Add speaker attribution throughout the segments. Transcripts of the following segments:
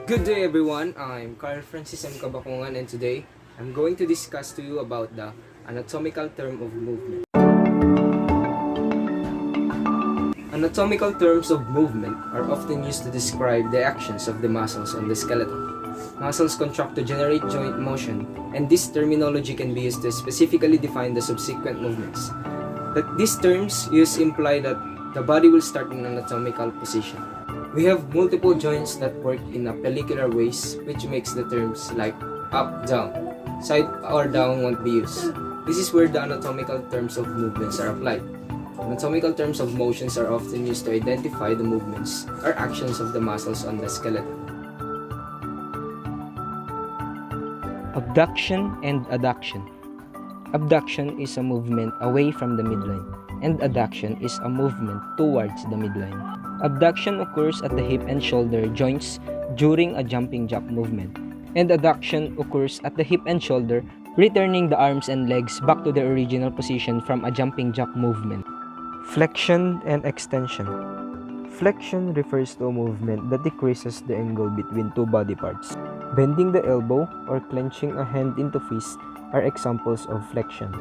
Speaker 1: Good day everyone, I'm Karl from Cabacungan, and today I'm going to discuss to you about the anatomical term of movement. Anatomical terms of movement are often used to describe the actions of the muscles on the skeleton. Muscles contract to generate joint motion, and this terminology can be used to specifically define the subsequent movements. But these terms used imply that the body will start in an anatomical position. We have multiple joints that work in a pellicular ways, which makes the terms like up, down, side or down won't be used. This is where the anatomical terms of movements are applied. Anatomical terms of motions are often used to identify the movements or actions of the muscles on the skeleton.
Speaker 2: Abduction and adduction. Abduction is a movement away from the midline, and adduction is a movement towards the midline. Abduction occurs at the hip and shoulder joints during a jumping jack movement, and adduction occurs at the hip and shoulder, returning the arms and legs back to their original position from a jumping jack movement. Flexion and extension. Flexion refers to a movement that decreases the angle between two body parts. Bending the elbow or clenching a hand into fist are examples of flexion.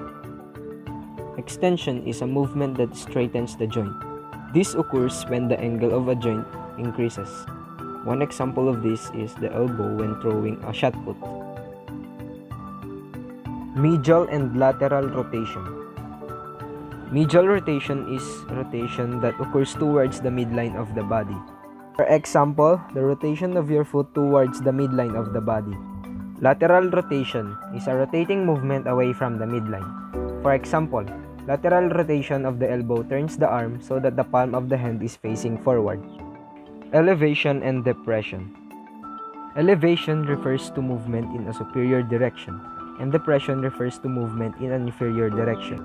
Speaker 2: Extension is a movement that straightens the joint. This occurs when the angle of a joint increases. One example of this is the elbow when throwing a shot put. Medial and lateral rotation. Medial rotation is rotation that occurs towards the midline of the body. For example, the rotation of your foot towards the midline of the body. Lateral rotation is a rotating movement away from the midline. For example, lateral rotation of the elbow turns the arm so that the palm of the hand is facing forward. Elevation and depression. Elevation refers to movement in a superior direction, and depression refers to movement in an inferior direction.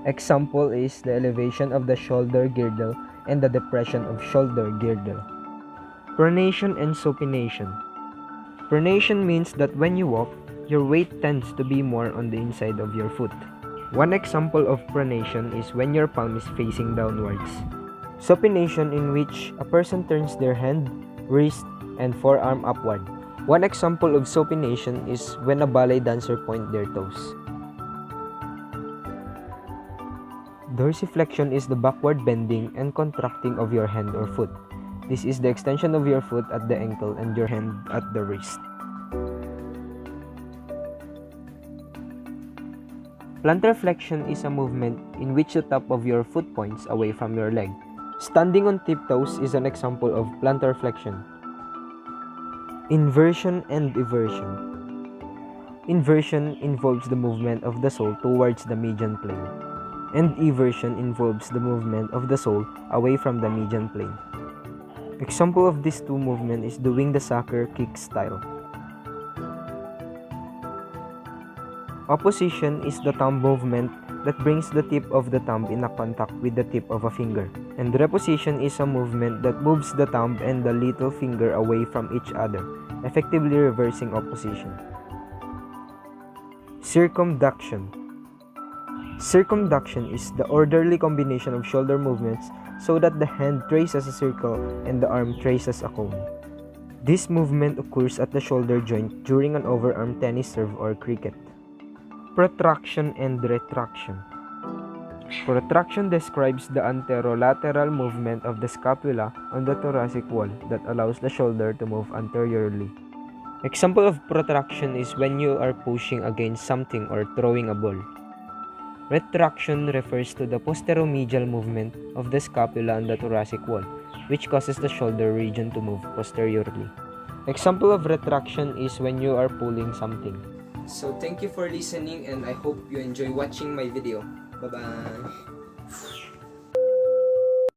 Speaker 2: Example is the elevation of the shoulder girdle and the depression of shoulder girdle. Pronation and supination. Pronation means that when you walk, your weight tends to be more on the inside of your foot. One example of pronation is when your palm is facing downwards. Supination, in which a person turns their hand, wrist, and forearm upward. One example of supination is when a ballet dancer points their toes. Dorsiflexion is the backward bending and contracting of your hand or foot. This is the extension of your foot at the ankle and your hand at the wrist. Plantar flexion is a movement in which the top of your foot points away from your leg. Standing on tiptoes is an example of plantar flexion. Inversion and eversion. Inversion involves the movement of the sole towards the median plane, and eversion involves the movement of the sole away from the median plane. Example of these two movements is doing the soccer kick style. Opposition is the thumb movement that brings the tip of the thumb in a contact with the tip of a finger. And reposition is a movement that moves the thumb and the little finger away from each other, effectively reversing opposition. Circumduction. Circumduction is the orderly combination of shoulder movements so that the hand traces a circle and the arm traces a cone. This movement occurs at the shoulder joint during an overarm tennis serve or cricket. Protraction and retraction. Protraction describes the anterolateral movement of the scapula on the thoracic wall that allows the shoulder to move anteriorly. Example of protraction is when you are pushing against something or throwing a ball. Retraction refers to the posteromedial movement of the scapula on the thoracic wall, which causes the shoulder region to move posteriorly. Example of retraction is when you are pulling something.
Speaker 1: So thank you for listening, and I hope you enjoy watching my video. Bye-bye!